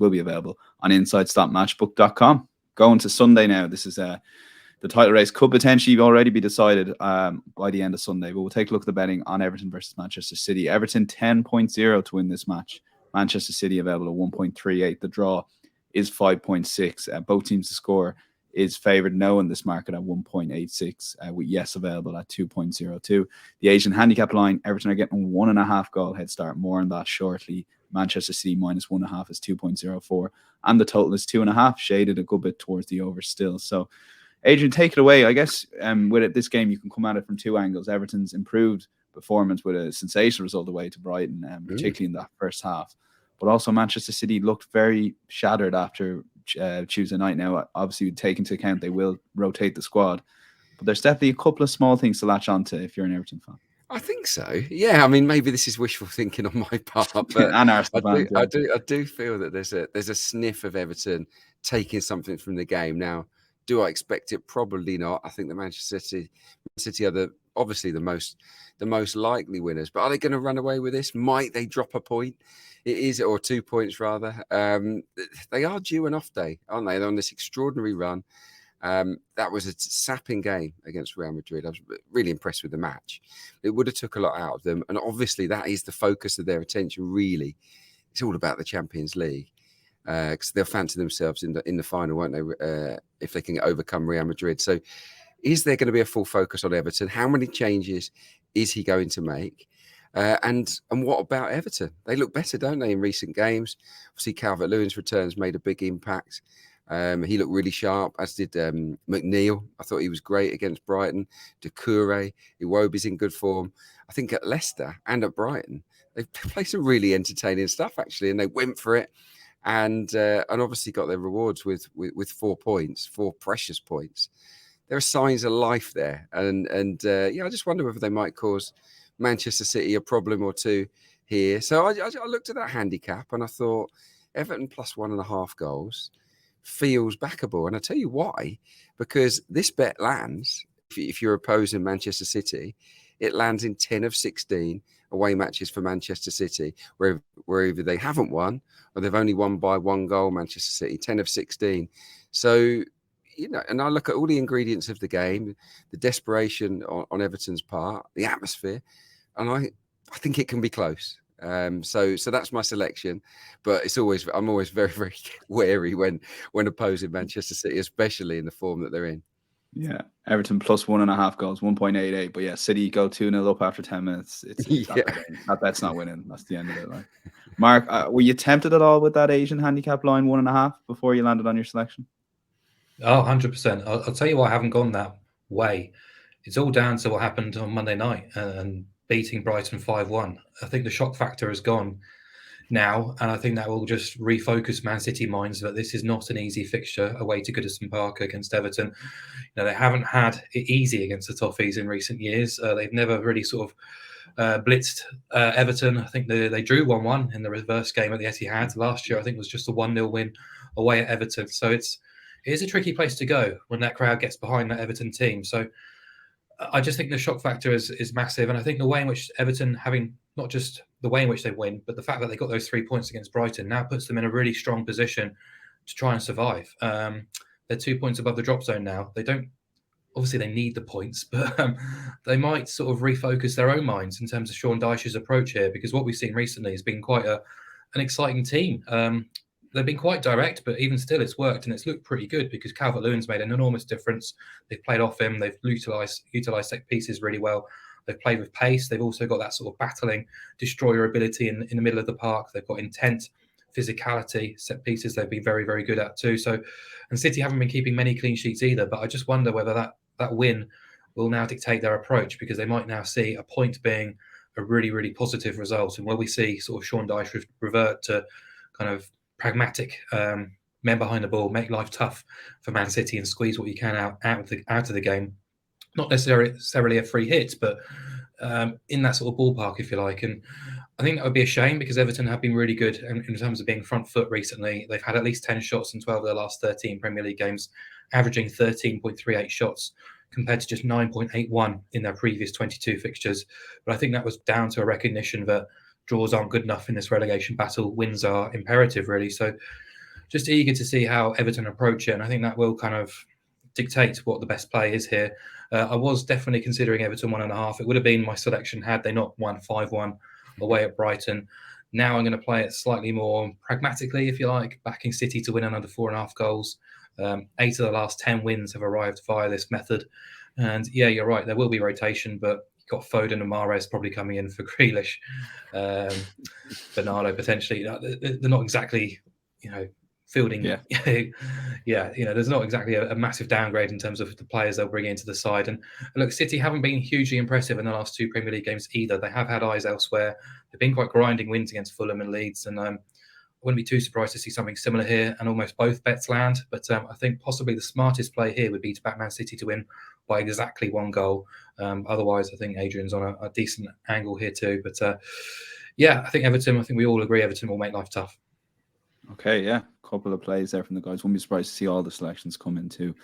will be available on insights.matchbook.com. Going to Sunday now. This is the title race could potentially already be decided by the end of Sunday, but we'll take a look at the betting on Everton versus Manchester City. Everton 10.0 to win this match. Manchester City available at 1.38. The draw is 5.6. Both teams to score is favoured no in this market at 1.86, with yes available at 2.02. The Asian handicap line, Everton are getting 1.5 goal head start. More on that shortly. Manchester City minus 1.5 is 2.04. And the total is 2.5, shaded a good bit towards the over still. So, Adrian, take it away. I guess with this game, you can come at it from two angles. Everton's improved performance with a sensational result away to Brighton, particularly in that first half. But also Manchester City looked very shattered after Tuesday night. Now, obviously, take into account they will rotate the squad. But there's definitely a couple of small things to latch onto if you're an Everton fan. I think so. Yeah, I mean, maybe this is wishful thinking on my part, but and Arsenal fans, I do feel that there's a sniff of Everton taking something from the game. Now, do I expect it? Probably not. I think the Manchester City are obviously the most likely winners. But are they going to run away with this? Might they drop a point? Or 2 points rather. They are due an off day, aren't they? They're on this extraordinary run. That was a sapping game against Real Madrid. I was really impressed with the match. It would have took a lot out of them, and obviously that is the focus of their attention. Really, it's all about the Champions League. Because they'll fancy themselves in the final, won't they? If they can overcome Real Madrid. So, is there going to be a full focus on Everton? How many changes is he going to make? And what about Everton? They look better, don't they, in recent games? Obviously, Calvert-Lewin's returns made a big impact. He looked really sharp, as did McNeil. I thought he was great against Brighton. Doucouré, Iwobi's in good form. I think at Leicester and at Brighton, they've played some really entertaining stuff, actually, and they went for it. And obviously got their rewards with 4 points, 4 precious points. There are signs of life there, and I just wonder whether they might cause Manchester City a problem or two here. So I looked at that handicap and I thought Everton plus 1.5 goals feels backable, and I tell you why, because this bet lands if you're opposing Manchester City, it lands in 10 of 16 away matches for Manchester City, where either they haven't won or they've only won by 1 goal. Manchester City 10 of 16. So, and I look at all the ingredients of the game, the desperation on Everton's part, the atmosphere, and I think it can be close. So that's my selection, but I'm always very, very wary when opposing Manchester City, especially in the form that they're in. Yeah, Everton plus 1.5 goals, 1.88. But yeah, City go 2-0 up after 10 minutes. That bet's not winning. That's the end of it. Like, Mark, were you tempted at all with that Asian handicap line 1.5 before you landed on your selection? Oh, 100%. I'll tell you why I haven't gone that way. It's all down to what happened on Monday night and beating Brighton 5-1. I think the shock factor has gone now, and I think that will just refocus Man City minds that this is not an easy fixture away to Goodison Park against Everton. They haven't had it easy against the Toffees in recent years. They've never really sort of blitzed Everton. I think they drew 1-1 in the reverse game at the Etihad last year. I think it was just a 1-0 win away at Everton. So it is a tricky place to go when that crowd gets behind that Everton team. So I just think the shock factor is massive. And I think the way in which Everton, having not just the way in which they win, but the fact that they got those 3 points against Brighton now puts them in a really strong position to try and survive. They're 2 points above the drop zone now. Obviously they need the points, but they might sort of refocus their own minds in terms of Sean Dyche's approach here, because what we've seen recently has been quite an exciting team. They've been quite direct, but even still it's worked and it's looked pretty good because Calvert-Lewin's made an enormous difference. They've played off him. They've utilised set pieces really well. They've played with pace. They've also got that sort of battling destroyer ability in the middle of the park. They've got intent, physicality, set pieces they've been very, very good at too. So, and City haven't been keeping many clean sheets either, but I just wonder whether that win will now dictate their approach, because they might now see a point being a really, really positive result. And where we see sort of Sean Dyche revert to kind of pragmatic men behind the ball, make life tough for Man City and squeeze what you can out of the game. Not necessarily a free hit, but in that sort of ballpark, if you like. And I think that would be a shame, because Everton have been really good in terms of being front foot recently. They've had at least 10 shots in 12 of their last 13 Premier League games, averaging 13.38 shots compared to just 9.81 in their previous 22 fixtures. But I think that was down to a recognition that draws aren't good enough in this relegation battle. Wins are imperative, really. So just eager to see how Everton approach it, and I think that will kind of dictate what the best play is here. I was definitely considering Everton 1.5. It would have been my selection had they not won 5-1 away at Brighton. Now I'm going to play it slightly more pragmatically, if you like, backing City to win another 4.5 goals. 8 of the last 10 wins have arrived via this method. And yeah, you're right, there will be rotation, but you've got Foden and Mahrez probably coming in for Grealish. Bernardo potentially. They're not exactly, fielding. Yeah. There's not exactly a massive downgrade in terms of the players they'll bring into the side. And look, City haven't been hugely impressive in the last 2 Premier League games either. They have had eyes elsewhere. They've been quite grinding wins against Fulham and Leeds. And I wouldn't be too surprised to see something similar here and almost both bets land. But I think possibly the smartest play here would be to back Man City to win by exactly 1 goal. Otherwise, I think Adrian's on a decent angle here too. But I think Everton, we all agree Everton will make life tough. Okay, yeah. Couple of plays there from the guys. Won't be surprised to see all the selections come in too.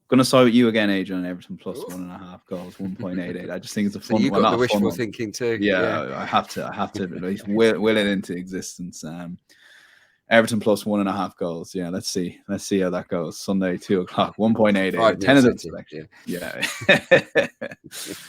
Going to side with you again, Adrian, on Everton plus 1.5 goals, 1.88. I just think it's a fun. So you got the wishful thinking too. Yeah, I have to at least will it into existence. Everton plus 1.5 goals. Yeah, let's see how that goes. Sunday, 2:00, 1.88. 10 of the selection. Yeah.